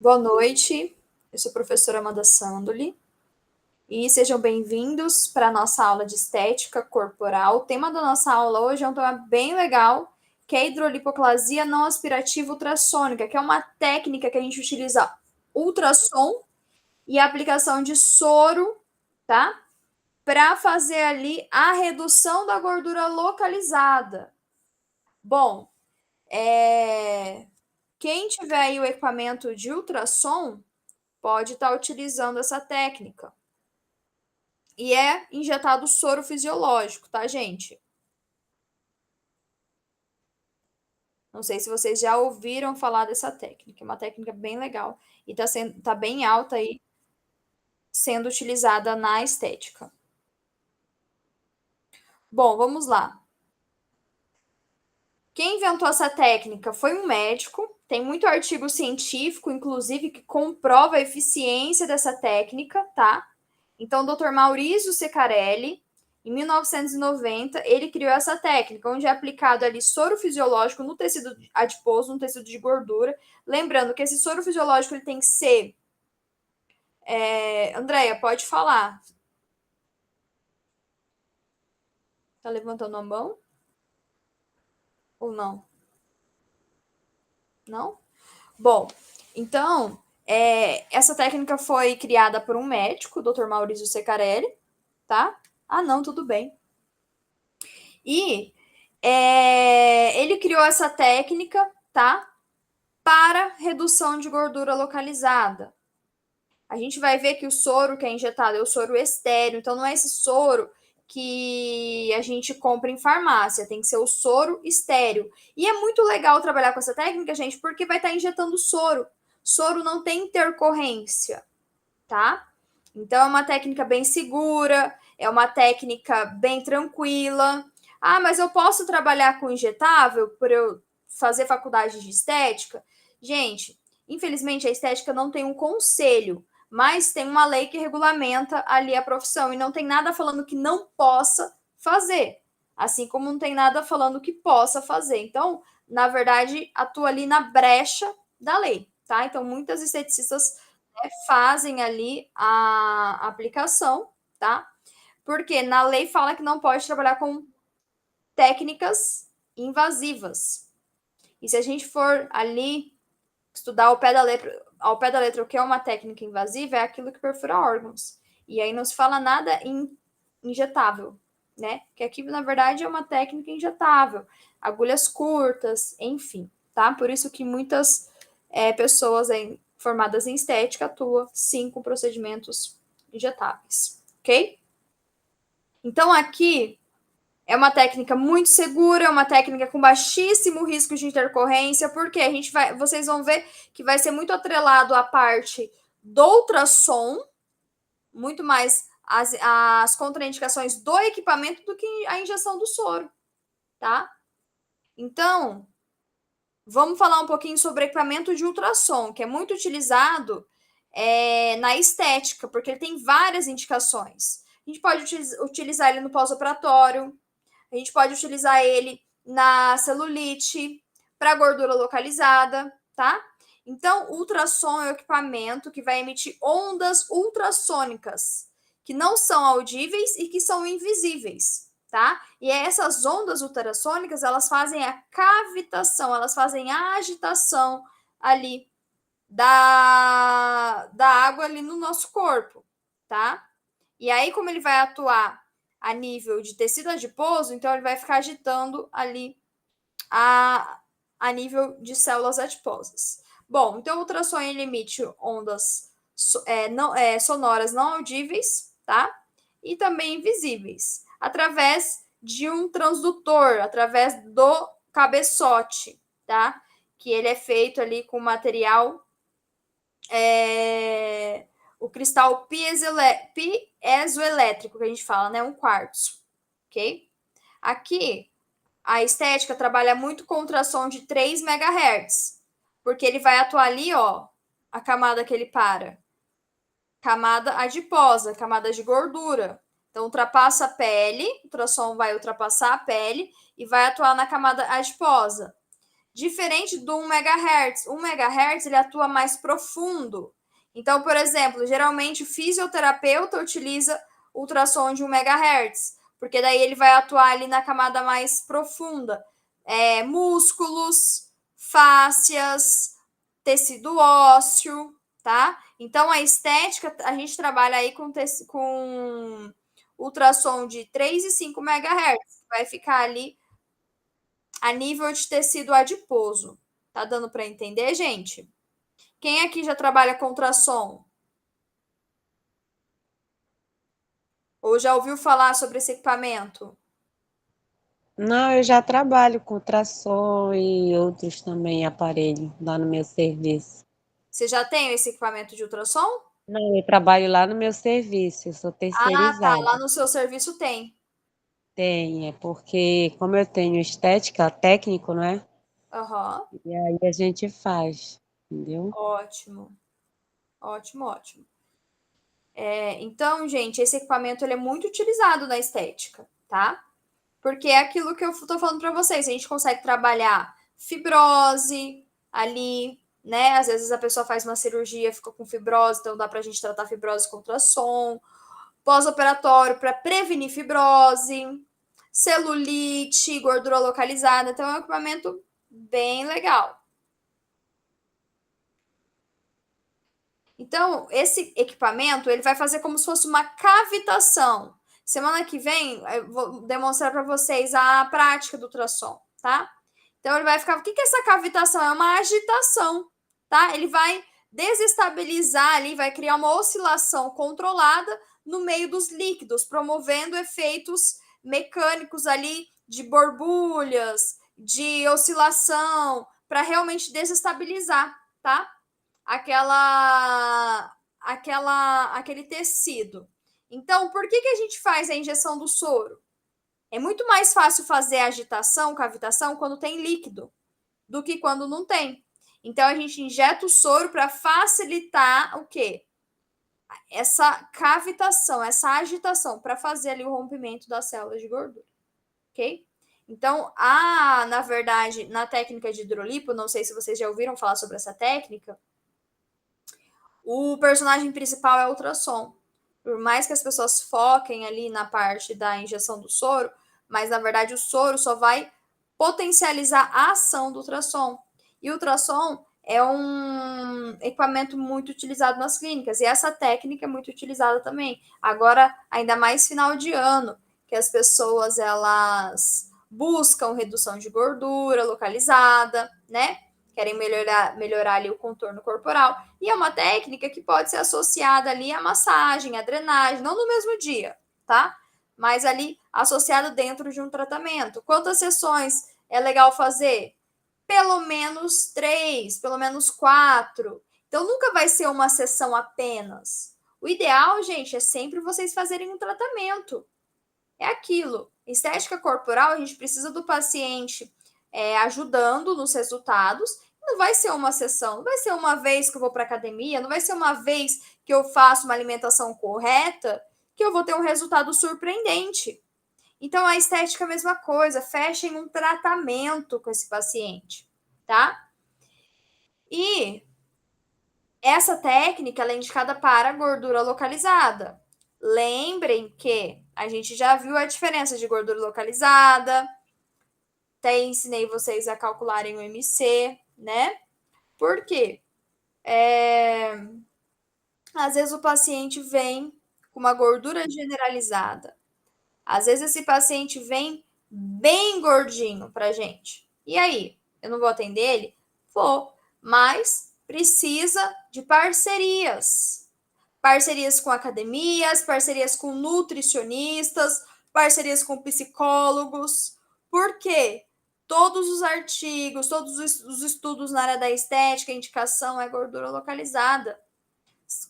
Boa noite, eu sou a professora Amanda Sandoli e sejam bem-vindos para a nossa aula de estética corporal. O tema da nossa aula hoje é um tema bem legal, que é a hidrolipoclasia não aspirativa ultrassônica, que é uma técnica que a gente utiliza ultrassom e a aplicação de soro, tá? Para fazer ali a redução da gordura localizada. Bom, quem tiver aí o equipamento de ultrassom pode estar utilizando essa técnica. E é injetado soro fisiológico, tá, gente? Não sei se vocês já ouviram falar dessa técnica. É uma técnica bem legal e tá bem alta aí, sendo utilizada na estética. Bom, vamos lá. Quem inventou essa técnica foi um médico. Tem muito artigo científico, inclusive, que comprova a eficiência dessa técnica, tá? Então, o Dr. Maurizio Ceccarelli, em 1990, ele criou essa técnica, onde é aplicado ali soro fisiológico no tecido adiposo, no tecido de gordura. Lembrando que esse soro fisiológico ele tem que ser. Andréia, pode falar. Tá levantando a mão? Ou não? Não? Bom, então, essa técnica foi criada por um médico, o Dr. Maurizio Ceccarelli, tá? Ah, não, tudo bem. E ele criou essa técnica, tá? Para redução de gordura localizada. A gente vai ver que o soro que é injetado é o soro estéreo, então não é esse soro que a gente compra em farmácia, tem que ser o soro estéreo. E é muito legal trabalhar com essa técnica, gente, porque vai estar injetando soro. Soro não tem intercorrência, tá? Então é uma técnica bem segura, é uma técnica bem tranquila. Ah, mas eu posso trabalhar com injetável por eu fazer faculdade de estética? Gente, infelizmente a estética não tem um conselho, mas tem uma lei que regulamenta ali a profissão e não tem nada falando que não possa fazer, assim como não tem nada falando que possa fazer. Então, na verdade, atua ali na brecha da lei, tá? Então, muitas esteticistas fazem ali a aplicação, tá? Porque na lei fala que não pode trabalhar com técnicas invasivas. E se a gente for ali estudar ao pé da letra o que é uma técnica invasiva, é aquilo que perfura órgãos. E aí não se fala nada em injetável, né? Que aqui, na verdade, é uma técnica injetável, agulhas curtas, enfim, tá? Por isso que muitas pessoas formadas em estética atuam, sim, com procedimentos injetáveis, ok? Então, aqui é uma técnica muito segura, é uma técnica com baixíssimo risco de intercorrência, porque vocês vão ver que vai ser muito atrelado à parte do ultrassom, muito mais as contraindicações do equipamento do que a injeção do soro, tá? Então, vamos falar um pouquinho sobre equipamento de ultrassom, que é muito utilizado na estética, porque ele tem várias indicações. A gente pode utilizar ele no pós-operatório, a gente pode utilizar ele na celulite, para gordura localizada, tá? Então, ultrassom é o equipamento que vai emitir ondas ultrassônicas, que não são audíveis e que são invisíveis, tá? E essas ondas ultrassônicas, elas fazem a cavitação, elas fazem a agitação ali da água ali no nosso corpo, tá? E aí, como ele vai atuar a nível de tecido adiposo, então ele vai ficar agitando ali a nível de células adiposas. Bom, então o ultrassom ele emite ondas sonoras não audíveis, tá? E também invisíveis, através de um transdutor, através do cabeçote, tá? Que ele é feito ali com material o cristal piezoelétrico, que a gente fala, né? Um quartzo, ok? Aqui, a estética trabalha muito com ultrassom de 3 MHz, porque ele vai atuar ali, ó, a camada que ele para. Camada adiposa, camada de gordura. Então, ultrapassa a pele, o ultrassom vai ultrapassar a pele e vai atuar na camada adiposa. Diferente do 1 MHz. 1 MHz ele atua mais profundo. Então, por exemplo, geralmente o fisioterapeuta utiliza ultrassom de 1 MHz, porque daí ele vai atuar ali na camada mais profunda. Músculos, fáscias, tecido ósseo, tá? Então, a estética, a gente trabalha aí com ultrassom de 3 e 5 MHz. Vai ficar ali a nível de tecido adiposo. Tá dando para entender, gente? Quem aqui já trabalha com ultrassom? Ou já ouviu falar sobre esse equipamento? Não, eu já trabalho com ultrassom e outros também aparelhos lá no meu serviço. Você já tem esse equipamento de ultrassom? Não, eu trabalho lá no meu serviço, eu sou Ah, tá. terceirizada. Lá no seu serviço tem. Tem, é porque como eu tenho estética, técnico, não é? Aham. E aí a gente faz, entendeu? Ótimo. Ótimo, ótimo. Então, gente, esse equipamento ele é muito utilizado na estética, tá? Porque é aquilo que eu tô falando para vocês. A gente consegue trabalhar fibrose ali, né? Às vezes a pessoa faz uma cirurgia, fica com fibrose, então dá pra gente tratar fibrose com ultrassom. Pós-operatório para prevenir fibrose, celulite, gordura localizada. Então é um equipamento bem legal. Então, esse equipamento, ele vai fazer como se fosse uma cavitação. Semana que vem, eu vou demonstrar para vocês a prática do ultrassom, tá? Então, ele vai ficar... O que é essa cavitação? É uma agitação, tá? Ele vai desestabilizar ali, vai criar uma oscilação controlada no meio dos líquidos, promovendo efeitos mecânicos ali de borbulhas, de oscilação, para realmente desestabilizar, tá? Aquele tecido. Então, por que a gente faz a injeção do soro? É muito mais fácil fazer a agitação, cavitação, quando tem líquido, do que quando não tem. Então, a gente injeta o soro para facilitar o quê? Essa cavitação, essa agitação, para fazer ali o rompimento das células de gordura, ok? Então, na verdade, na técnica de hidrolipo, não sei se vocês já ouviram falar sobre essa técnica, o personagem principal é o ultrassom. Por mais que as pessoas foquem ali na parte da injeção do soro, mas na verdade o soro só vai potencializar a ação do ultrassom. E o ultrassom é um equipamento muito utilizado nas clínicas, e essa técnica é muito utilizada também. Agora, ainda mais final de ano, que as pessoas elas buscam redução de gordura localizada, né? Querem melhorar ali o contorno corporal. E é uma técnica que pode ser associada ali à massagem, à drenagem, não no mesmo dia, tá? Mas ali associado dentro de um tratamento. Quantas sessões é legal fazer? Pelo menos 3, pelo menos 4. Então nunca vai ser uma sessão apenas. O ideal, gente, é sempre vocês fazerem um tratamento. É aquilo. Estética corporal, a gente precisa do paciente ajudando nos resultados. Não vai ser uma sessão, não vai ser uma vez que eu vou para academia, não vai ser uma vez que eu faço uma alimentação correta que eu vou ter um resultado surpreendente. Então, a estética é a mesma coisa, fechem um tratamento com esse paciente, tá? E essa técnica ela é indicada para gordura localizada. Lembrem que a gente já viu a diferença de gordura localizada, até ensinei vocês a calcularem o MC, né? Por quê? Às vezes o paciente vem com uma gordura generalizada. Às vezes esse paciente vem bem gordinho pra gente. E aí? Eu não vou atender ele? Vou, mas precisa de parcerias. Parcerias com academias, parcerias com nutricionistas, parcerias com psicólogos. Por quê? Todos os artigos, todos os estudos na área da estética, a indicação é gordura localizada.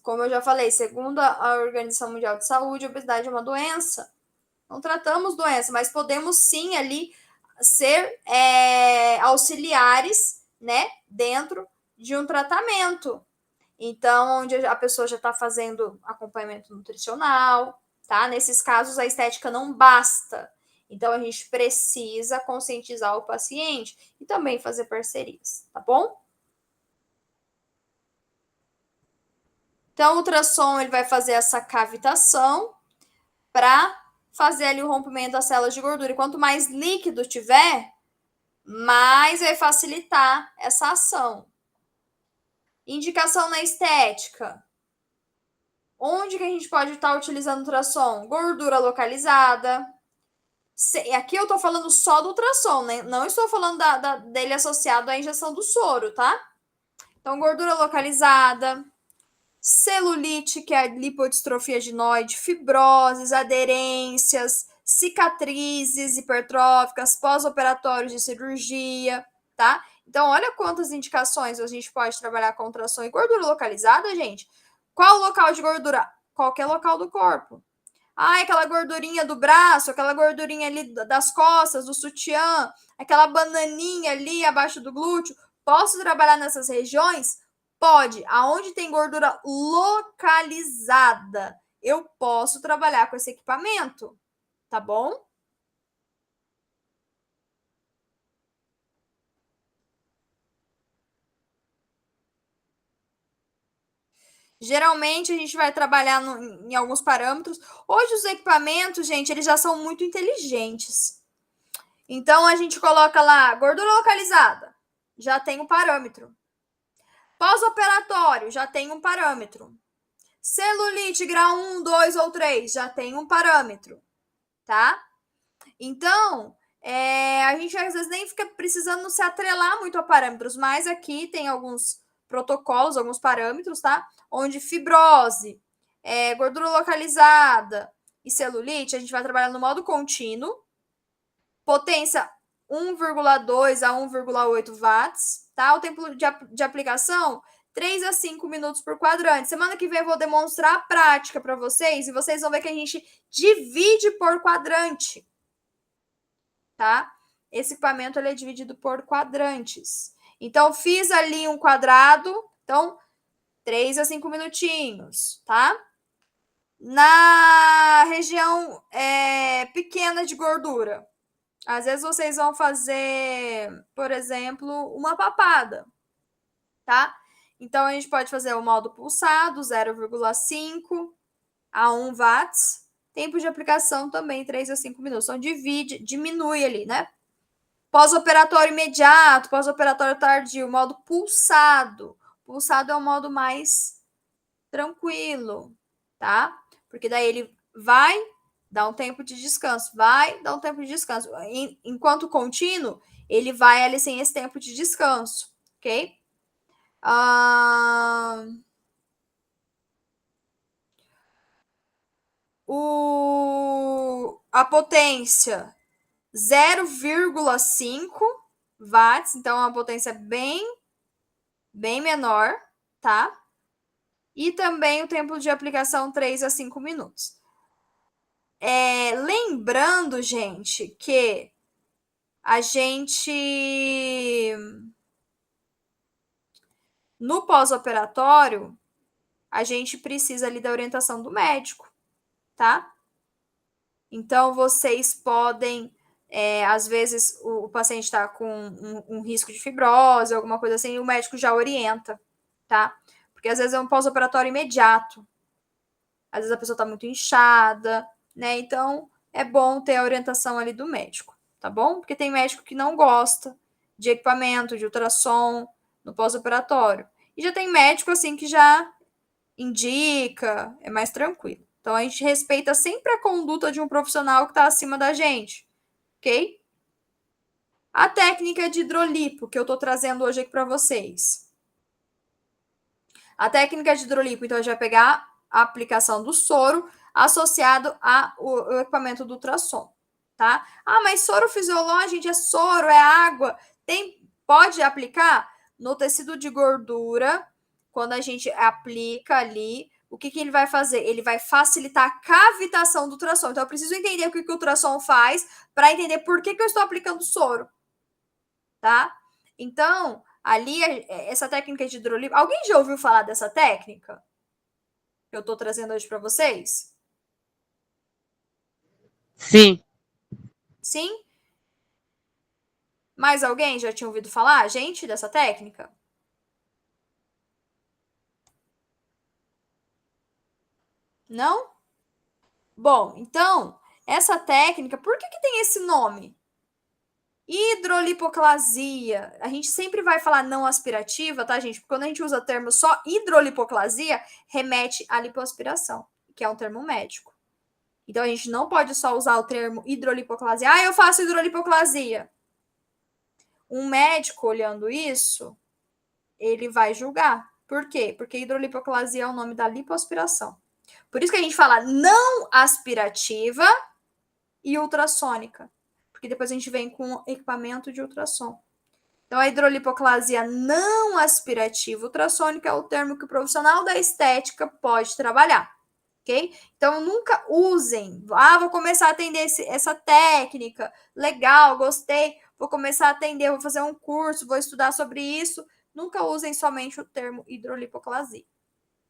Como eu já falei, segundo a Organização Mundial de Saúde, a obesidade é uma doença. Não tratamos doença, mas podemos sim ali ser auxiliares, né, dentro de um tratamento. Então, onde a pessoa já está fazendo acompanhamento nutricional, tá? Nesses casos, a estética não basta. Então, a gente precisa conscientizar o paciente e também fazer parcerias, tá bom? Então, o ultrassom ele vai fazer essa cavitação para fazer ali o rompimento das células de gordura. E quanto mais líquido tiver, mais vai facilitar essa ação. Indicação na estética. Onde que a gente pode estar utilizando ultrassom? Gordura localizada. Aqui eu estou falando só do ultrassom, né? Não estou falando dele associado à injeção do soro, tá? Então, gordura localizada, celulite, que é a lipodistrofia adenoide, fibroses, aderências, cicatrizes hipertróficas, pós-operatórios de cirurgia, tá? Então, olha quantas indicações a gente pode trabalhar com ultrassom e gordura localizada, gente. Qual o local de gordura? Qualquer local do corpo. Ah, aquela gordurinha do braço, aquela gordurinha ali das costas, do sutiã, aquela bananinha ali abaixo do glúteo. Posso trabalhar nessas regiões? Pode. Aonde tem gordura localizada, eu posso trabalhar com esse equipamento, tá bom? Geralmente a gente vai trabalhar em alguns parâmetros. Hoje os equipamentos, gente, eles já são muito inteligentes. Então a gente coloca lá gordura localizada, já tem um parâmetro. Pós-operatório, já tem um parâmetro. Celulite grau 1, 2 ou 3, já tem um parâmetro, tá? Então, a gente às vezes nem fica precisando se atrelar muito a parâmetros, mas aqui tem alguns protocolos, alguns parâmetros, tá? Onde fibrose, gordura localizada e celulite, a gente vai trabalhar no modo contínuo, potência 1,2 a 1,8 watts, tá? O tempo de aplicação, 3 a 5 minutos por quadrante. Semana que vem eu vou demonstrar a prática para vocês e vocês vão ver que a gente divide por quadrante, tá? Esse equipamento ele é dividido por quadrantes. Então, fiz ali um quadrado, então, 3 a 5 minutinhos, tá? Na região pequena de gordura, às vezes vocês vão fazer, por exemplo, uma papada, tá? Então, a gente pode fazer o modo pulsado, 0,5 a 1 watts. Tempo de aplicação também, 3 a 5 minutos. Então, diminui ali, né? Pós-operatório imediato, pós-operatório tardio, modo pulsado. Pulsado é o modo mais tranquilo, tá? Porque daí ele vai dar um tempo de descanso, vai dar um tempo de descanso. Enquanto contínuo, ele vai ali sem esse tempo de descanso, ok? A potência 0,5 watts, então é uma potência bem menor, tá? E também o tempo de aplicação 3 a 5 minutos. Lembrando, gente, que a gente no pós-operatório a gente precisa ali da orientação do médico, tá? Então vocês podem, às vezes o paciente está com um risco de fibrose, alguma coisa assim, e o médico já orienta, tá? Porque às vezes é um pós-operatório imediato. Às vezes a pessoa está muito inchada, né? Então é bom ter a orientação ali do médico, tá bom? Porque tem médico que não gosta de equipamento, de ultrassom no pós-operatório. E já tem médico assim que já indica, é mais tranquilo. Então a gente respeita sempre a conduta de um profissional que está acima da gente, ok? A técnica de hidrolipo que eu estou trazendo hoje aqui para vocês. A técnica de hidrolipo, então, a gente vai pegar a aplicação do soro associado ao equipamento do ultrassom, tá? Ah, mas soro fisiológico, gente, é soro, é água. Pode aplicar no tecido de gordura, quando a gente aplica ali, o que ele vai fazer? Ele vai facilitar a cavitação do ultrassom. Então, eu preciso entender o que o ultrassom faz para entender por que eu estou aplicando soro, tá? Então, ali, essa técnica de hidrolipo... Alguém já ouviu falar dessa técnica? Que eu estou trazendo hoje para vocês? Sim. Sim? Mais alguém já tinha ouvido falar, gente, dessa técnica? Não? Bom, então, essa técnica, por que tem esse nome? Hidrolipoclasia. A gente sempre vai falar não aspirativa, tá, gente? Porque quando a gente usa o termo só hidrolipoclasia, remete à lipoaspiração, que é um termo médico. Então a gente não pode só usar o termo hidrolipoclasia. Ah, eu faço hidrolipoclasia. Um médico olhando isso, ele vai julgar. Por quê? Porque hidrolipoclasia é o nome da lipoaspiração. Por isso que a gente fala não aspirativa e ultrassônica. Porque depois a gente vem com equipamento de ultrassom. Então, a hidrolipoclasia não aspirativa ultrassônica é o termo que o profissional da estética pode trabalhar, ok? Então, nunca usem. Ah, vou começar a atender essa técnica. Legal, gostei. Vou começar a atender, vou fazer um curso, vou estudar sobre isso. Nunca usem somente o termo hidrolipoclasia,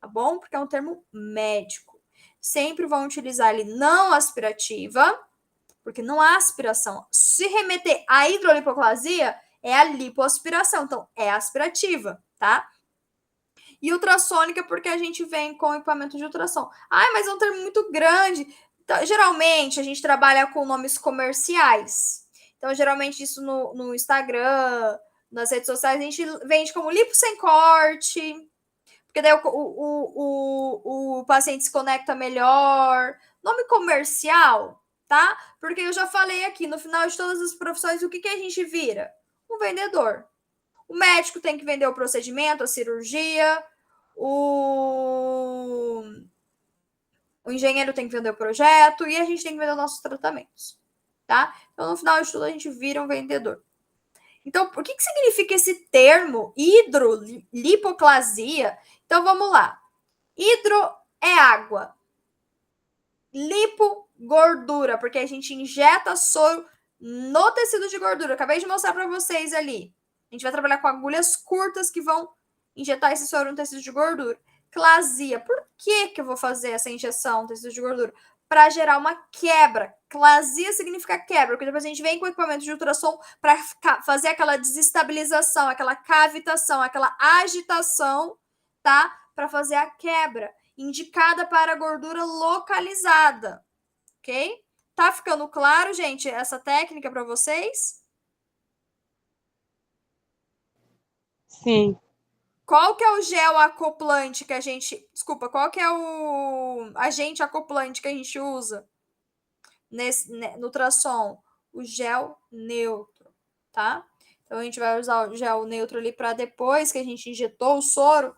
tá bom? Porque é um termo médico. Sempre vão utilizar ele não aspirativa, porque não há aspiração. Se remeter à hidrolipoclasia, é a lipoaspiração, então é aspirativa, tá? E ultrassônica, porque a gente vem com equipamento de ultrassom. Ai, mas é um termo muito grande. Então, geralmente, a gente trabalha com nomes comerciais. Então, geralmente, isso no Instagram, nas redes sociais, a gente vende como lipo sem corte, porque daí o paciente se conecta melhor. Nome comercial, tá? Porque eu já falei aqui, no final de todas as profissões, o que a gente vira? Um vendedor. O médico tem que vender o procedimento, a cirurgia, o engenheiro tem que vender o projeto e a gente tem que vender os nossos tratamentos, tá? Então, no final de tudo, a gente vira um vendedor. Então, o que significa esse termo hidrolipoclasia? Então, vamos lá. Hidro é água. Lipo, gordura, porque a gente injeta soro no tecido de gordura. Acabei de mostrar para vocês ali. A gente vai trabalhar com agulhas curtas que vão injetar esse soro no tecido de gordura. Clasia. Por que eu vou fazer essa injeção no tecido de gordura? Para gerar uma quebra. Clasia significa quebra, porque depois a gente vem com equipamento de ultrassom para fazer aquela desestabilização, aquela cavitação, aquela agitação, tá? Para fazer a quebra, indicada para gordura localizada, ok? Tá ficando claro, gente, essa técnica para vocês? Sim. Qual que é o gel acoplante que a gente... Desculpa, qual que é o agente acoplante que a gente usa no ultrassom? O gel neutro, tá? Então, a gente vai usar o gel neutro ali para depois que a gente injetou o soro,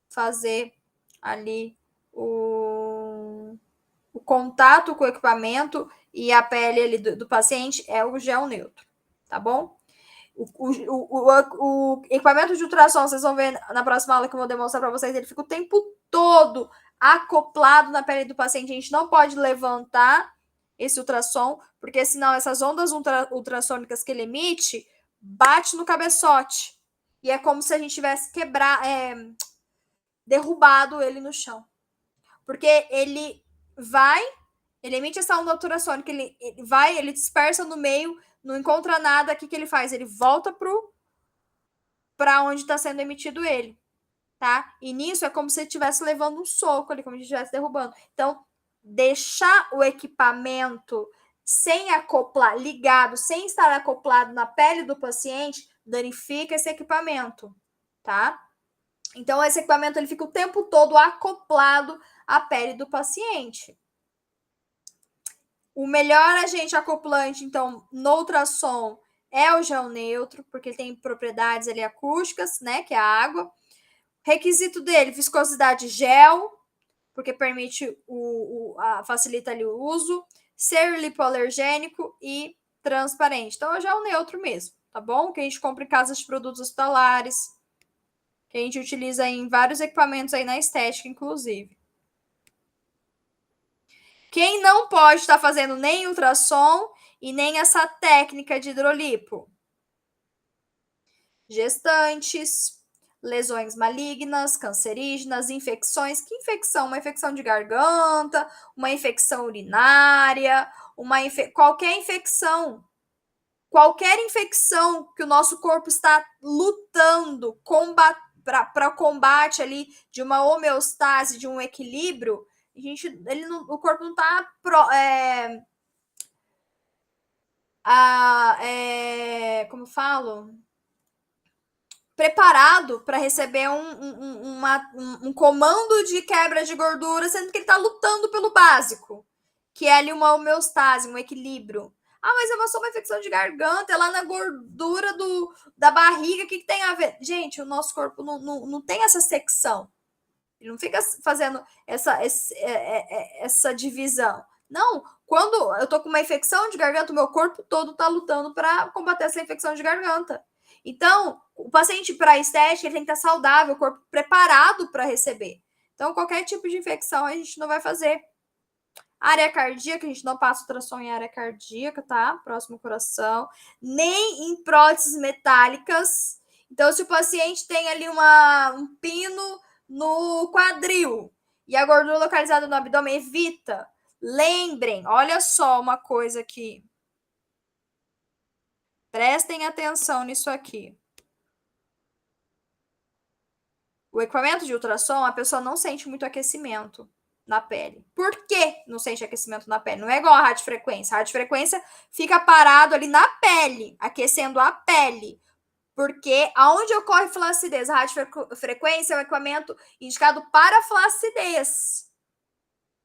fazer ali o contato com o equipamento e a pele ali do paciente é o gel neutro, tá bom? O equipamento de ultrassom, vocês vão ver na próxima aula que eu vou demonstrar para vocês, ele fica o tempo todo acoplado na pele do paciente. A gente não pode levantar esse ultrassom, porque senão essas ondas ultrassônicas que ele emite bate no cabeçote. E é como se a gente tivesse derrubado ele no chão. Porque ele emite essa onda ultrassônica, ele dispersa no meio, não encontra nada, o que ele faz? Ele volta para onde está sendo emitido ele, tá? E nisso é como se ele estivesse levando um soco ali, como se estivesse derrubando. Então, deixar o equipamento sem acoplar, ligado, sem estar acoplado na pele do paciente, danifica esse equipamento, tá? Então, esse equipamento ele fica o tempo todo acoplado à pele do paciente. O melhor agente acoplante, então, no ultrassom é o gel neutro, porque ele tem propriedades ali acústicas, né, que é a água. Requisito dele, viscosidade gel, porque permite facilita ali o uso, ser lipoalergênico e transparente. Então, é o gel neutro mesmo, tá bom? Que a gente compra em casas de produtos hospitalares, que a gente utiliza em vários equipamentos aí na estética, inclusive. Quem não pode estar fazendo nem ultrassom e nem essa técnica de hidrolipo? Gestantes, lesões malignas, cancerígenas, infecções. Que infecção? Uma infecção de garganta, uma infecção urinária, qualquer infecção. Qualquer infecção que o nosso corpo está lutando para combate ali de uma homeostase, de um equilíbrio, o corpo não está como eu falo, preparado para receber um comando de quebra de gordura, sendo que ele está lutando pelo básico, que é ali uma homeostase, um equilíbrio. Ah, mas é só uma infecção de garganta, é lá na gordura da barriga, o que tem a ver? Gente, o nosso corpo não tem essa secção. Ele não fica fazendo essa divisão. Não, quando eu tô com uma infecção de garganta, o meu corpo todo tá lutando para combater essa infecção de garganta. Então, o paciente para estética ele tem que estar saudável, o corpo preparado para receber. Então, qualquer tipo de infecção a gente não vai fazer. Área cardíaca, a gente não passa ultrassom em área cardíaca, tá? Próximo coração. Nem em próteses metálicas. Então, se o paciente tem ali um pino no quadril e a gordura localizada no abdômen, evita. Lembrem, olha só uma coisa aqui. Prestem atenção nisso aqui. O equipamento de ultrassom, a pessoa não sente muito aquecimento na pele. Por que não sente aquecimento na pele? Não é igual a radiofrequência. A radiofrequência fica parado ali na pele, aquecendo a pele. Porque aonde ocorre flacidez? A radiofrequência é um equipamento indicado para flacidez.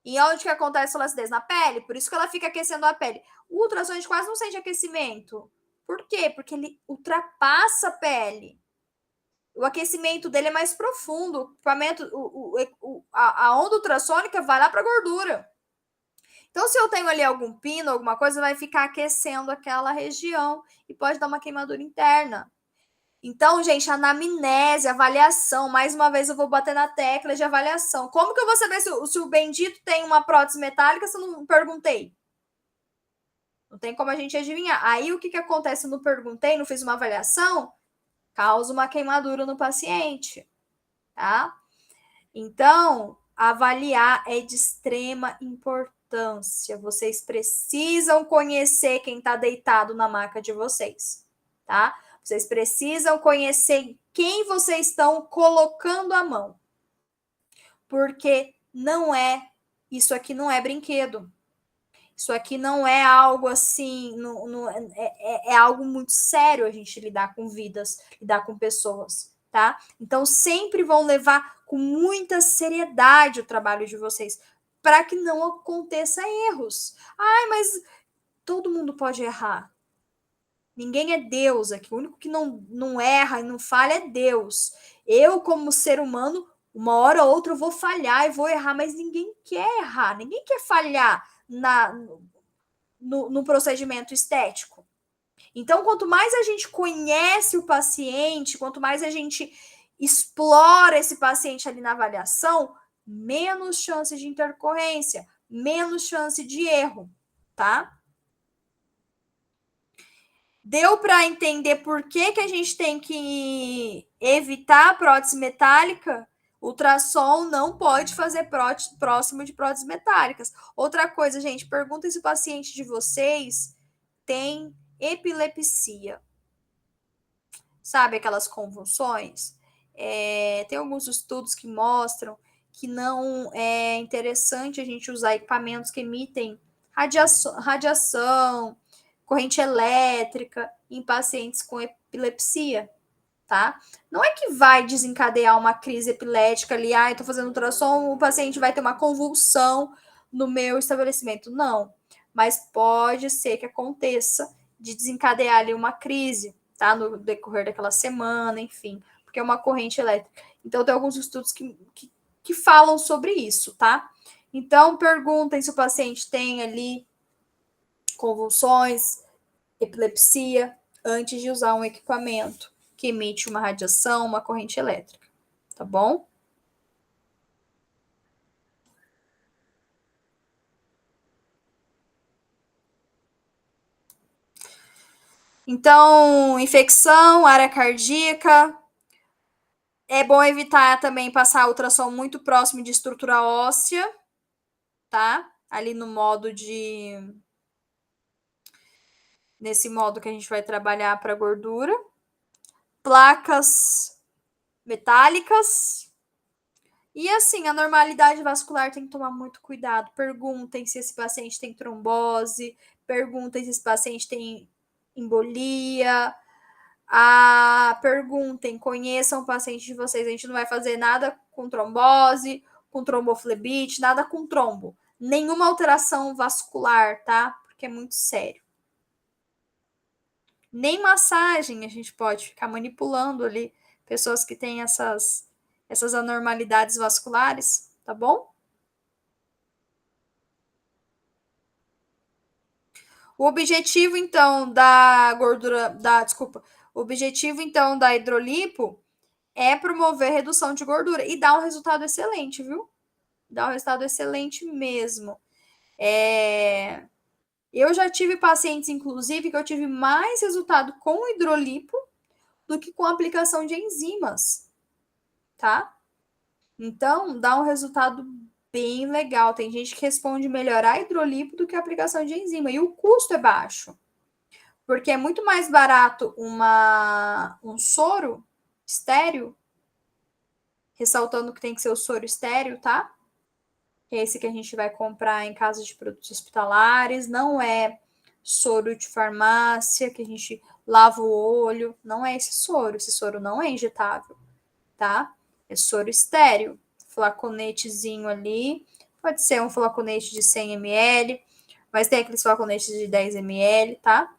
E onde que acontece flacidez? Na pele. Por isso que ela fica aquecendo a pele. O ultrassom a gente quase não sente aquecimento. Por quê? Porque ele ultrapassa a pele. O aquecimento dele é mais profundo. O equipamento, a onda ultrassônica vai lá para a gordura. Então, se eu tenho ali algum pino, alguma coisa, vai ficar aquecendo aquela região e pode dar uma queimadura interna. Então, gente, anamnese, avaliação. Mais uma vez eu vou bater na tecla de avaliação. Como que eu vou saber se o bendito tem uma prótese metálica se eu não perguntei? Não tem como a gente adivinhar. Aí, o que acontece? Eu não perguntei, não fiz uma avaliação, causa uma queimadura no paciente, tá? Então, avaliar é de extrema importância. Vocês precisam conhecer quem está deitado na maca de vocês, tá? Vocês precisam conhecer quem vocês estão colocando a mão. Porque isso aqui não é brinquedo. Isso aqui não é algo assim, é algo muito sério a gente lidar com vidas, lidar com pessoas, tá? Então sempre vão levar com muita seriedade o trabalho de vocês, para que não aconteça erros. Ai, mas todo mundo pode errar. Ninguém é Deus aqui. O único que não erra e não falha é Deus. Eu, como ser humano, uma hora ou outra eu vou falhar e vou errar, mas ninguém quer errar, ninguém quer falhar no procedimento estético. Então, quanto mais a gente conhece o paciente, quanto mais a gente explora esse paciente ali na avaliação, menos chance de intercorrência, menos chance de erro, tá? Deu para entender por que a gente tem que evitar a prótese metálica? Ultrassom não pode fazer próximo de próteses metálicas. Outra coisa, gente, perguntem se o paciente de vocês tem epilepsia. Sabe aquelas convulsões? Tem alguns estudos que mostram que não é interessante a gente usar equipamentos que emitem radiação, corrente elétrica em pacientes com epilepsia, tá? Não é que vai desencadear uma crise epilética ali, eu tô fazendo ultrassom, o paciente vai ter uma convulsão no meu estabelecimento. Não, mas pode ser que aconteça de desencadear ali uma crise, tá? No decorrer daquela semana, enfim, porque é uma corrente elétrica. Então, tem alguns estudos que falam sobre isso, tá? Então, perguntem se o paciente tem ali convulsões, epilepsia, antes de usar um equipamento que emite uma radiação, uma corrente elétrica, tá bom? Então, infecção, área cardíaca, É bom evitar também passar ultrassom muito próximo de estrutura óssea, tá? Ali no modo de. Nesse modo que a gente vai trabalhar para gordura. Placas metálicas. E assim, a normalidade vascular tem que tomar muito cuidado. Perguntem se esse paciente tem trombose, perguntem se esse paciente tem embolia. Perguntem, conheçam o paciente de vocês. A gente não vai fazer nada com trombose, com tromboflebite, nada com trombo. Nenhuma alteração vascular, tá? Porque é muito sério. Nem massagem a gente pode ficar manipulando ali pessoas que têm essas anormalidades vasculares, tá bom? O objetivo, então, o objetivo, então, da hidrolipo é promover redução de gordura e dá um resultado excelente, viu? Dá um resultado excelente mesmo. Eu já tive pacientes, inclusive, que eu tive mais resultado com hidrolipo do que com aplicação de enzimas, tá? Então, dá um resultado bem legal. Tem gente que responde melhor a hidrolipo do que a aplicação de enzima. E o custo é baixo. Porque é muito mais barato um soro estéreo, ressaltando que tem que ser o soro estéreo, tá? Que é esse que a gente vai comprar em casa de produtos hospitalares. Não é soro de farmácia, que a gente lava o olho. Não é esse soro. Esse soro não é injetável, tá? É soro estéreo. Flaconetezinho ali. Pode ser um flaconete de 100 ml, mas tem aqueles flaconetes de 10 ml, tá?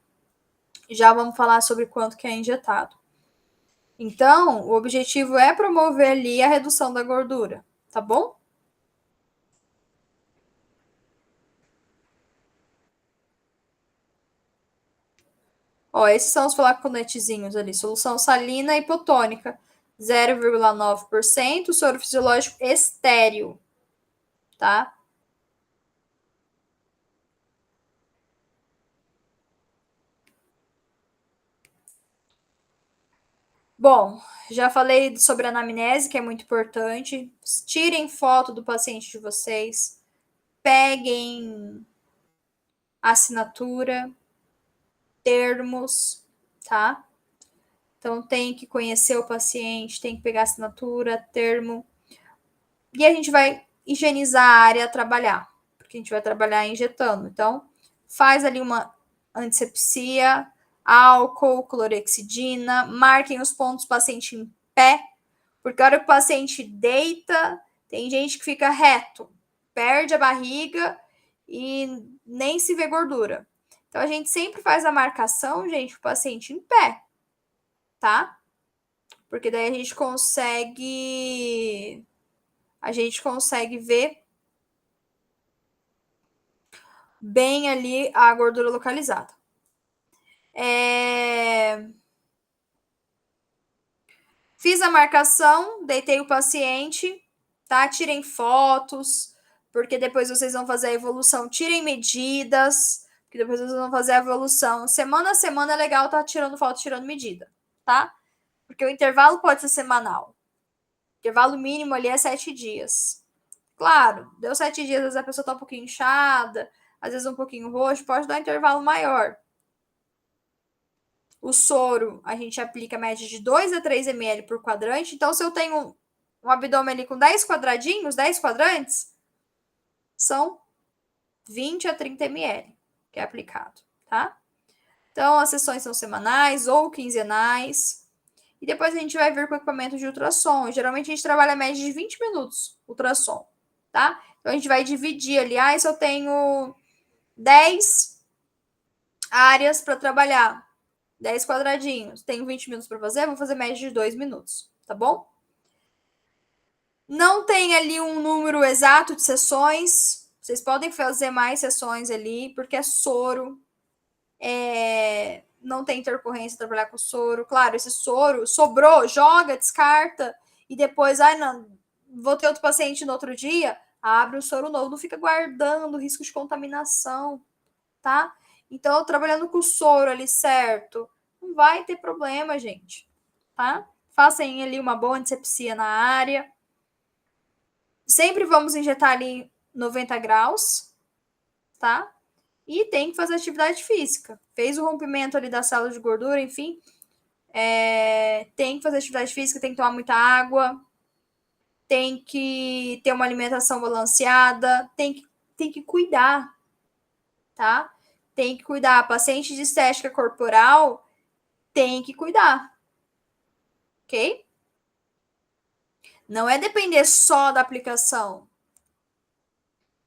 Já vamos falar sobre quanto que é injetado. Então, o objetivo é promover ali a redução da gordura, tá bom? Ó, esses são os flaconetezinhos ali. Solução salina hipotônica, 0,9%, soro fisiológico estéreo, tá? Bom, já falei sobre a anamnese, que é muito importante. Tirem foto do paciente de vocês. Peguem assinatura, termos, tá? Então tem que conhecer o paciente, tem que pegar assinatura, termo. E a gente vai higienizar a área a trabalhar, porque a gente vai trabalhar injetando. Então, faz ali uma antisepsia, álcool, clorexidina, marquem os pontos do paciente em pé, porque a hora que o paciente deita, tem gente que fica reto, perde a barriga e nem se vê gordura. Então, a gente sempre faz a marcação, gente, o paciente em pé, tá? Porque daí a gente consegue ver bem ali a gordura localizada. Fiz a marcação, deitei o paciente, tá? Tirem fotos, porque depois vocês vão fazer a evolução. Tirem medidas, porque depois vocês vão fazer a evolução. Semana a semana é legal estar tirando foto, tirando medida, tá? Porque o intervalo pode ser semanal. O intervalo mínimo ali é 7 dias. Claro, deu 7 dias, às vezes a pessoa tá um pouquinho inchada, às vezes um pouquinho roxo, pode dar um intervalo maior. O soro, a gente aplica a média de 2 a 3 ml por quadrante. Então, se eu tenho um abdômen ali com 10 quadradinhos, 10 quadrantes, são 20 a 30 ml que é aplicado, tá? Então, as sessões são semanais ou quinzenais. E depois a gente vai ver com o equipamento de ultrassom. Geralmente a gente trabalha a média de 20 minutos ultrassom, tá? Então, a gente vai dividir ali. Se eu tenho 10 áreas para trabalhar, 10 quadradinhos, tenho 20 minutos para fazer, vou fazer média de 2 minutos, tá bom? Não tem ali um número exato de sessões. Vocês podem fazer mais sessões ali, porque é soro. Não tem intercorrência trabalhar com soro. Claro, esse soro sobrou, joga, descarta. E depois, não, vou ter outro paciente no outro dia. Abre o soro novo, não fica guardando risco de contaminação, tá? Então, trabalhando com o soro ali certo, não vai ter problema, gente, tá? Façam ali uma boa antisepsia na área. Sempre vamos injetar ali 90 graus, tá? E tem que fazer atividade física. Fez o rompimento ali da célula de gordura, enfim. Tem que fazer atividade física, tem que tomar muita água, tem que ter uma alimentação balanceada, tem que cuidar, tá? Tem que cuidar. Paciente de estética corporal tem que cuidar, ok? Não é depender só da aplicação.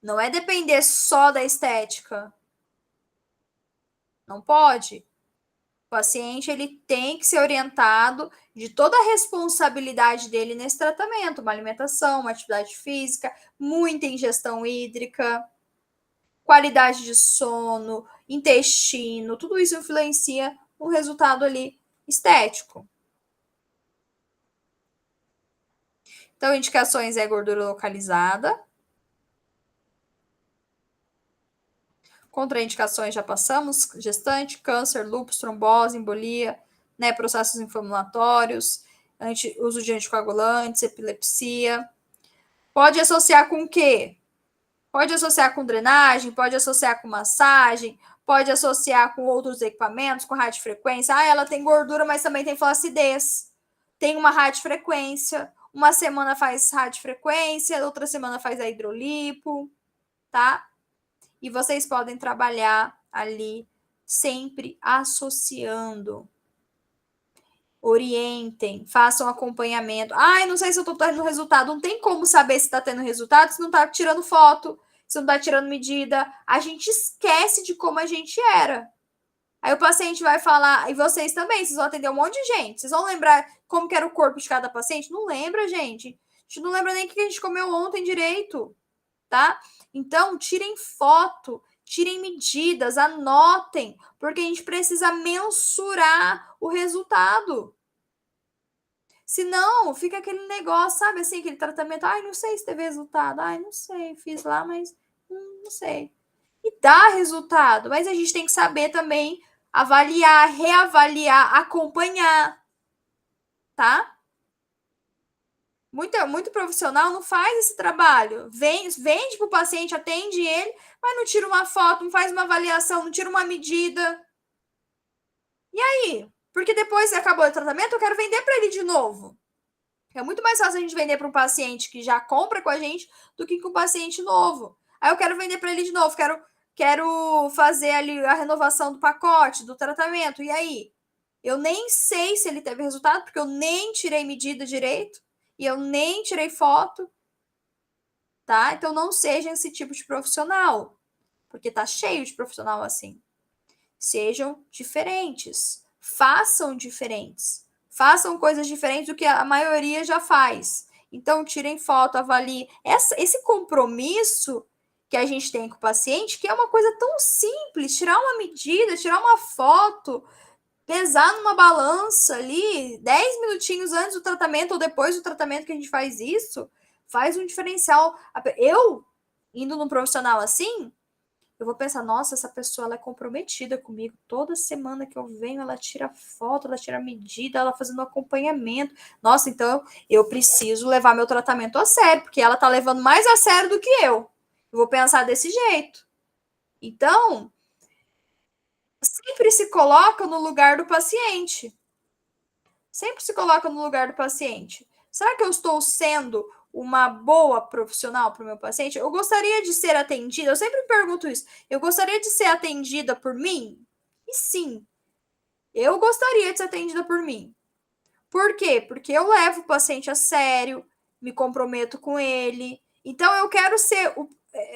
Não é depender só da estética. Não pode. O paciente ele tem que ser orientado de toda a responsabilidade dele nesse tratamento, uma alimentação, uma atividade física, muita ingestão hídrica, qualidade de sono, intestino, tudo isso influencia no resultado ali estético. Então, indicações é gordura localizada. Contraindicações já passamos, gestante, câncer, lúpus, trombose, embolia, né, processos inflamatórios, uso de anticoagulantes, epilepsia. Pode associar com o quê? Pode associar com drenagem, pode associar com massagem, pode associar com outros equipamentos, com radiofrequência. Ah, ela tem gordura, mas também tem flacidez. Tem uma radiofrequência. Uma semana faz radiofrequência, outra semana faz a hidrolipo, tá? E vocês podem trabalhar ali sempre associando. Orientem, façam acompanhamento. Ai, não sei se eu tô tendo resultado. Não tem como saber se tá tendo resultado se não tá tirando foto, se não tá tirando medida. A gente esquece de como a gente era. Aí o paciente vai falar, e vocês também, vocês vão atender um monte de gente. Vocês vão lembrar como que era o corpo de cada paciente? Não lembra, gente. A gente não lembra nem o que a gente comeu ontem direito, tá? Então, tirem foto, tirem medidas, anotem, porque a gente precisa mensurar o resultado. Senão, fica aquele negócio, sabe assim, aquele tratamento, ai, não sei se teve resultado, ai, não sei, fiz lá, mas não sei. E dá resultado, mas a gente tem que saber também avaliar, reavaliar, acompanhar, tá? Muito profissional não faz esse trabalho. Vende para o paciente, atende ele, mas não tira uma foto, não faz uma avaliação, não tira uma medida. E aí? Porque depois que acabou o tratamento, eu quero vender para ele de novo. É muito mais fácil a gente vender para um paciente que já compra com a gente do que com um paciente novo. Aí eu quero vender para ele de novo, quero fazer ali a renovação do pacote, do tratamento. E aí? Eu nem sei se ele teve resultado, porque eu nem tirei medida direito e eu nem tirei foto, tá? Então não sejam esse tipo de profissional, porque tá cheio de profissional assim. Sejam diferentes, façam diferentes, façam coisas diferentes do que a maioria já faz. Então tirem foto, avaliem. Esse compromisso que a gente tem com o paciente, que é uma coisa tão simples, tirar uma medida, tirar uma foto, pesar numa balança ali 10 minutinhos antes do tratamento ou depois do tratamento que a gente faz isso, faz um diferencial. Eu, indo num profissional assim, eu vou pensar, nossa, essa pessoa ela é comprometida comigo. Toda semana que eu venho, ela tira foto, ela tira medida, ela fazendo um acompanhamento. Nossa, então eu preciso levar meu tratamento a sério, porque ela tá levando mais a sério do que eu. Eu vou pensar desse jeito. Então, sempre se coloca no lugar do paciente. Sempre se coloca no lugar do paciente. Será que eu estou sendo uma boa profissional para o meu paciente? Eu gostaria de ser atendida, eu sempre me pergunto isso. Eu gostaria de ser atendida por mim? E sim, eu gostaria de ser atendida por mim. Por quê? Porque eu levo o paciente a sério, me comprometo com ele. Então eu quero ser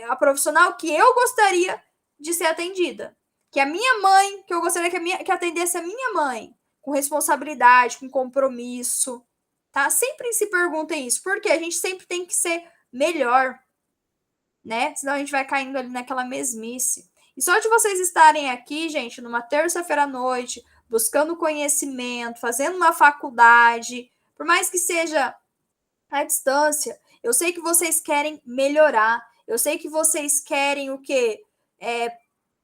a profissional que eu gostaria de ser atendida. Que a minha mãe, que eu gostaria que atendesse a minha mãe, com responsabilidade, com compromisso, tá? Sempre se perguntem isso, porque a gente sempre tem que ser melhor, né? Senão a gente vai caindo ali naquela mesmice. E só de vocês estarem aqui, gente, numa terça-feira à noite, buscando conhecimento, fazendo uma faculdade, por mais que seja à distância, eu sei que vocês querem melhorar, eu sei que vocês querem o quê?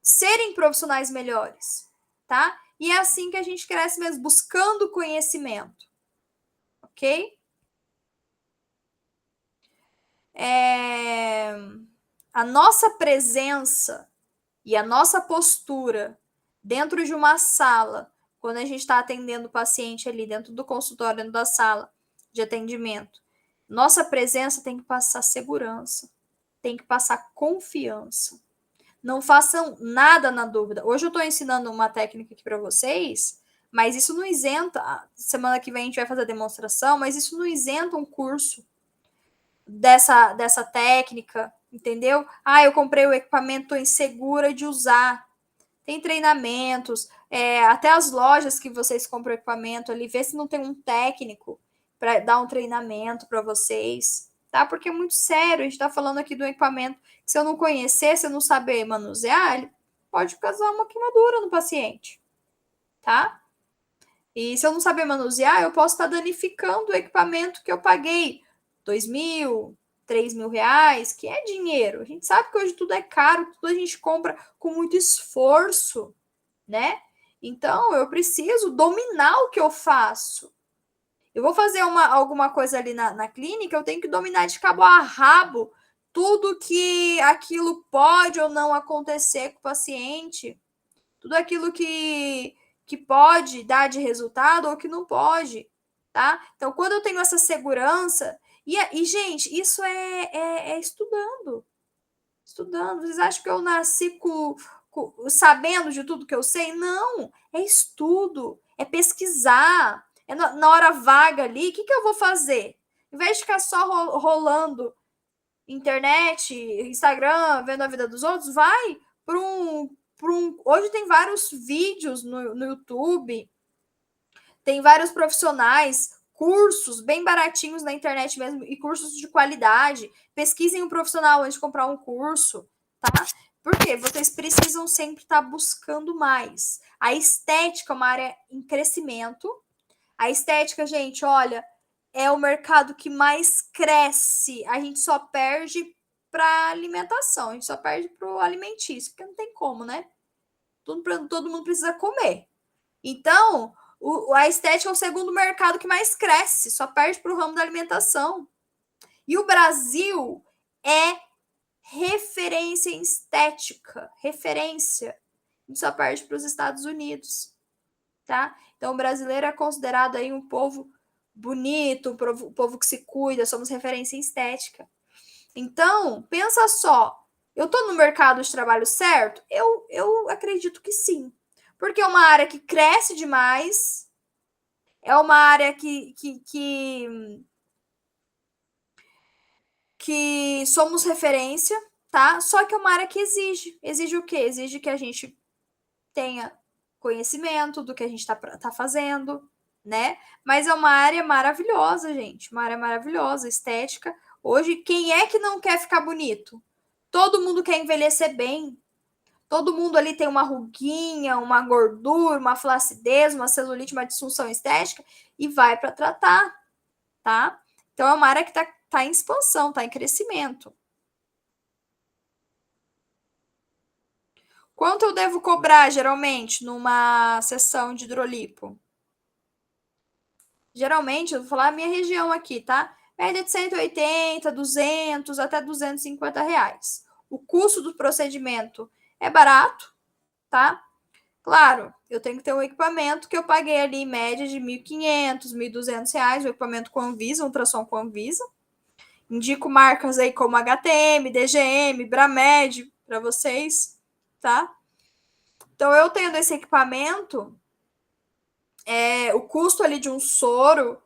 Serem profissionais melhores, tá? E é assim que a gente cresce mesmo, buscando conhecimento. ok? A nossa presença e a nossa postura dentro de uma sala, quando a gente está atendendo o paciente ali dentro do consultório, dentro da sala de atendimento, nossa presença tem que passar segurança, tem que passar confiança. Não façam nada na dúvida. Hoje eu estou ensinando uma técnica aqui para vocês, mas isso não isenta. Semana que vem a gente vai fazer a demonstração, mas isso não isenta um curso dessa técnica, entendeu? Ah, eu comprei o equipamento, estou insegura de usar. Tem treinamentos, até as lojas que vocês compram equipamento ali, vê se não tem um técnico para dar um treinamento para vocês, tá? Porque é muito sério, a gente está falando aqui do equipamento que se eu não conhecer, se eu não saber manusear, ele pode causar uma queimadura no paciente, tá? E se eu não saber manusear, eu posso estar danificando o equipamento que eu paguei 2.000, 3.000 reais, que é dinheiro. A gente sabe que hoje tudo é caro, tudo a gente compra com muito esforço, né? Então, eu preciso dominar o que eu faço. Eu vou fazer alguma coisa ali na clínica, eu tenho que dominar de cabo a rabo tudo que aquilo pode ou não acontecer com o paciente, tudo aquilo que pode dar de resultado ou que não pode, tá? Então, quando eu tenho essa segurança, gente, isso é estudando. Estudando. Vocês acham que eu nasci sabendo de tudo que eu sei? Não, é estudo, é pesquisar. É na hora vaga ali, o que eu vou fazer? Em vez de ficar só rolando internet, Instagram, vendo a vida dos outros, vai para Hoje tem vários vídeos no YouTube, tem vários profissionais, cursos bem baratinhos na internet mesmo, e cursos de qualidade. Pesquisem um profissional antes de comprar um curso, tá? Porque vocês precisam sempre estar buscando mais. A estética é uma área em crescimento. A estética, gente, olha, é o mercado que mais cresce. A gente só perde para alimentação, a gente só perde para o alimentício, porque não tem como, né? Todo mundo precisa comer. Então, a estética é o segundo mercado que mais cresce, só perde para o ramo da alimentação. E o Brasil é referência em estética, referência. A gente só perde para os Estados Unidos, tá? Então, o brasileiro é considerado aí um povo bonito, um povo que se cuida, somos referência em estética. Então, pensa só, eu estou no mercado de trabalho certo? Eu acredito que sim. Porque é uma área que cresce demais, é uma área que somos referência, tá? Só que é uma área que exige. Exige o quê? Exige que a gente tenha conhecimento do que a gente tá fazendo, né? Mas é uma área maravilhosa, gente. Uma área maravilhosa, estética. Hoje, quem é que não quer ficar bonito? Todo mundo quer envelhecer bem. Todo mundo ali tem uma ruguinha, uma gordura, uma flacidez, uma celulite, uma disfunção estética e vai para tratar, tá? Então é uma área que tá em expansão, tá em crescimento. Quanto eu devo cobrar, geralmente, numa sessão de hidrolipo? Geralmente, eu vou falar a minha região aqui, tá? Média de 180, 200, até 250 reais. O custo do procedimento é barato, tá? Claro, eu tenho que ter um equipamento que eu paguei ali em média de 1.500, 1.200 reais, o equipamento com Anvisa, um ultrassom com Anvisa. Indico marcas aí como HTM, DGM, Bramed para vocês, tá? Então, eu tendo esse equipamento, o custo ali de um soro,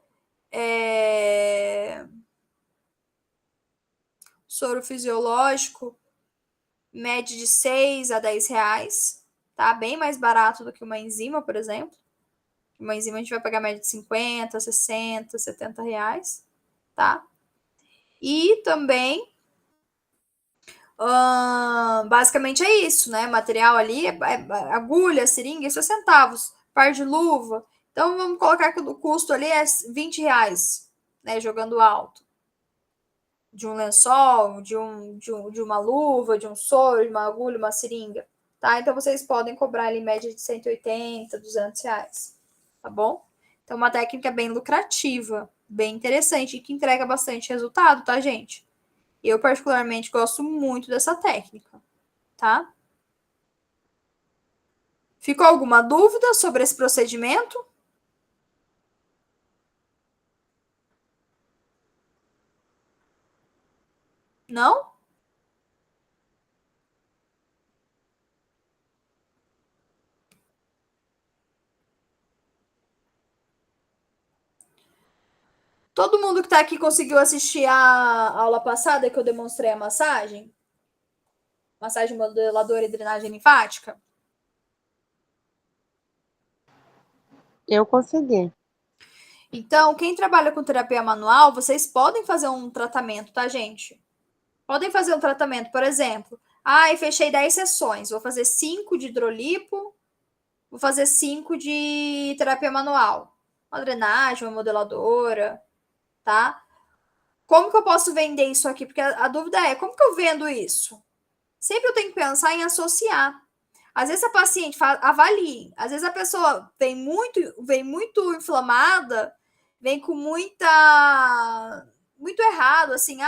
soro fisiológico, mede de 6 a 10 reais, tá? Bem mais barato do que uma enzima, por exemplo. Uma enzima a gente vai pagar média de 50, 60, 70 reais, tá? E também, basicamente é isso, né? Material ali é agulha, seringa, isso é centavos. Par de luva. Então, vamos colocar que o custo ali é 20 reais, né? Jogando alto. De um lençol, de uma luva, de um soro, de uma agulha, uma seringa, tá? Então, vocês podem cobrar ali em média de 180, 200 reais, tá bom? Então, uma técnica bem lucrativa, bem interessante e que entrega bastante resultado, tá, gente? Eu, particularmente, gosto muito dessa técnica, tá? Ficou alguma dúvida sobre esse procedimento? Não? Todo mundo que está aqui conseguiu assistir a aula passada que eu demonstrei a massagem? Massagem modeladora e drenagem linfática? Eu consegui. Então, quem trabalha com terapia manual, vocês podem fazer um tratamento, tá, gente? Podem fazer um tratamento, por exemplo. Fechei 10 sessões. Vou fazer 5 de hidrolipo, vou fazer 5 de terapia manual. Uma drenagem, uma modeladora, tá? Como que eu posso vender isso aqui? Porque a dúvida é, como que eu vendo isso? Sempre eu tenho que pensar em associar. Às vezes a paciente avalie. Às vezes a pessoa vem muito inflamada, vem com muito errado, assim,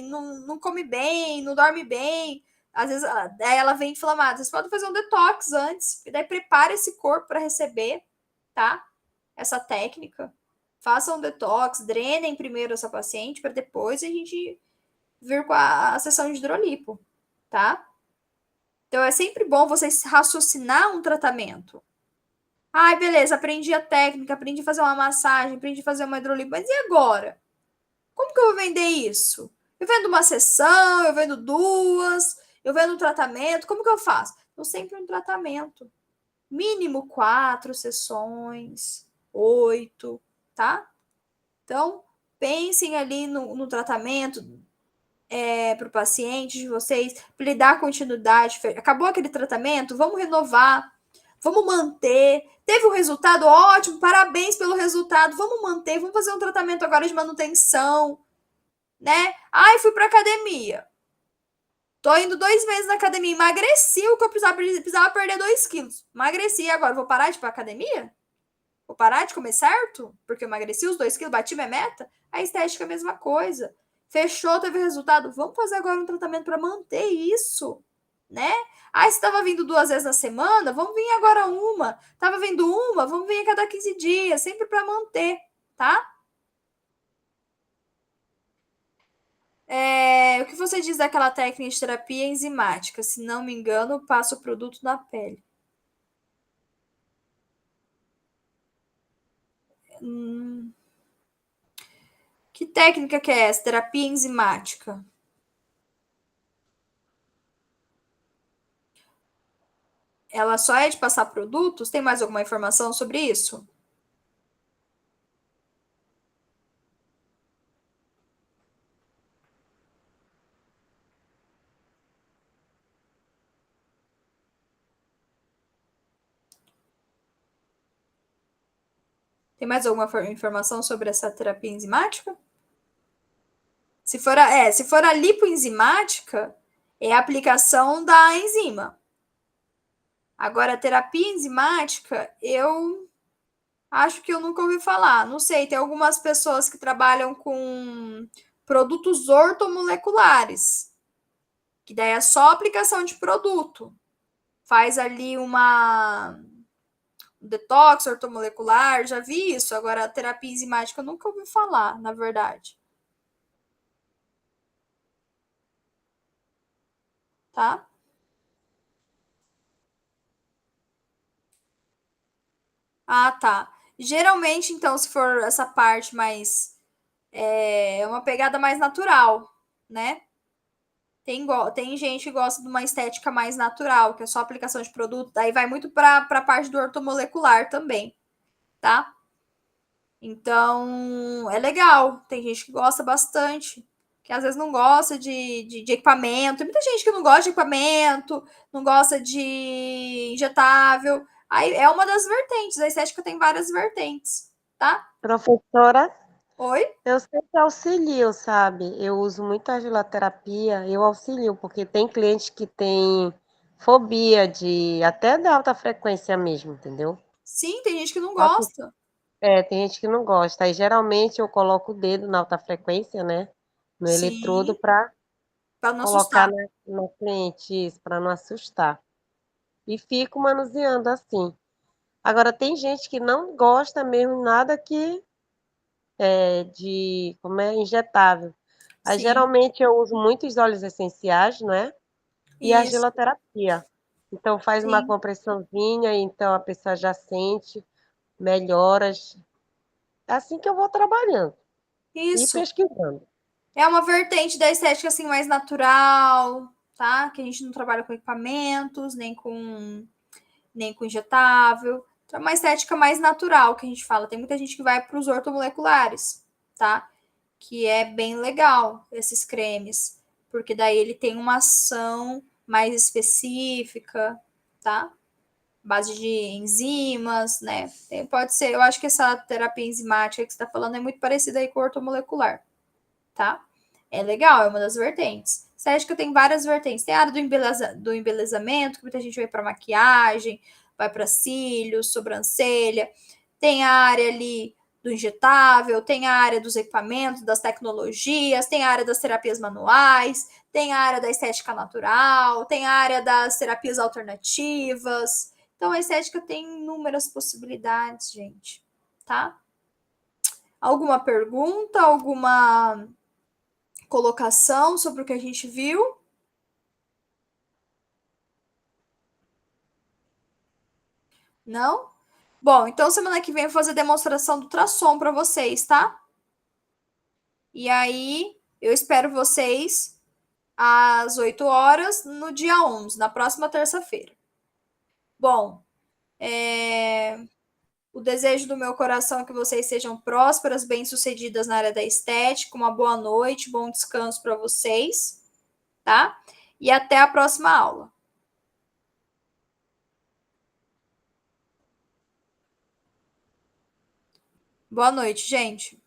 não come bem, não dorme bem. Às vezes ela vem inflamada. Vocês podem fazer um detox antes, e daí prepara esse corpo para receber, tá? Essa técnica. Façam um detox, drenem primeiro essa paciente para depois a gente vir com a sessão de hidrolipo, tá? Então é sempre bom vocês raciocinar um tratamento. Beleza, aprendi a técnica, aprendi a fazer uma massagem, aprendi a fazer uma hidrolipo, mas e agora? Como que eu vou vender isso? Eu vendo uma sessão, eu vendo duas, eu vendo um tratamento, como que eu faço? Então, sempre um tratamento. Mínimo 4 sessões, 8, tá? Então, pensem ali no tratamento, para o paciente de vocês, para ele dar continuidade. Acabou aquele tratamento, vamos renovar, vamos manter. Teve um resultado ótimo, parabéns pelo resultado, vamos manter, vamos fazer um tratamento agora de manutenção, né? Fui para academia. Tô indo 2 meses na academia, emagreci o que eu precisava perder 2 quilos. Emagreci agora, vou parar de ir pra academia? Vou parar de comer certo? Porque eu emagreci os 2 quilos, bati minha meta? A estética é a mesma coisa. Fechou, teve resultado. Vamos fazer agora um tratamento para manter isso, né? Você estava vindo 2 vezes na semana? Vamos vir agora uma. Tava vindo uma? Vamos vir a cada 15 dias, sempre para manter, tá? O que você diz daquela técnica de terapia enzimática? Se não me engano, passa o produto na pele. Que técnica que é essa? Terapia enzimática? Ela só é de passar produtos? Tem mais alguma informação sobre isso? Tem mais alguma informação sobre essa terapia enzimática? Se for a lipoenzimática, é a aplicação da enzima. Agora, a terapia enzimática, eu acho que eu nunca ouvi falar. Não sei, tem algumas pessoas que trabalham com produtos ortomoleculares, que daí é só aplicação de produto. Faz ali um detox ortomolecular, já vi isso. Agora, a terapia enzimática eu nunca ouvi falar, na verdade. Tá? Tá. Geralmente, então, se for essa parte mais. É uma pegada mais natural, né? Tem gente que gosta de uma estética mais natural, que é só aplicação de produto. Daí vai muito para a parte do ortomolecular também, tá? Então, é legal. Tem gente que gosta bastante. Que às vezes não gosta de equipamento. Tem muita gente que não gosta de equipamento, não gosta de injetável. Aí é uma das vertentes. A estética tem várias vertentes, tá? Professora, Oi? eu sempre auxilio, sabe? Eu uso muito a gilaterapia, eu auxilio, porque tem cliente que tem fobia de até da alta frequência mesmo, entendeu? Sim, tem gente que não Só que gosta. Tem gente que não gosta. Aí geralmente eu coloco o dedo na alta frequência, né? No eletrodo Sim, para para não colocar assustar. na cliente, isso, para não assustar. E fico manuseando assim. Agora, tem gente que não gosta mesmo nada que como é, injetável. Aí, Sim, geralmente, eu uso muitos óleos essenciais, não é? E a isso, geloterapia. Então, faz uma sim, compressãozinha, então a pessoa já sente melhoras. É assim que eu vou trabalhando e isso. pesquisando. É uma vertente da estética assim mais natural, tá? Que a gente não trabalha com equipamentos, nem com injetável. Então, é uma estética mais natural que a gente fala. Tem muita gente que vai para os ortomoleculares, tá? Que é bem legal esses cremes, porque daí ele tem uma ação mais específica, tá? Base de enzimas, né? Pode ser, eu acho que essa terapia enzimática que você está falando é muito parecida aí com o ortomolecular, tá? É legal, é uma das vertentes. Estética tem várias vertentes. Tem a área do embelezamento, que muita gente vai para maquiagem, vai para cílios, sobrancelha. Tem a área ali do injetável, tem a área dos equipamentos, das tecnologias, tem a área das terapias manuais, tem a área da estética natural, tem a área das terapias alternativas. Então a estética tem inúmeras possibilidades, gente, tá? Alguma pergunta, alguma colocação sobre o que a gente viu? Não? Bom, então semana que vem eu vou fazer demonstração do ultrassom para vocês, tá? E aí eu espero vocês às 8 horas no dia 11, na próxima terça-feira. Bom, o desejo do meu coração é que vocês sejam prósperas, bem-sucedidas na área da estética, uma boa noite, bom descanso para vocês, tá? E até a próxima aula. Boa noite, gente.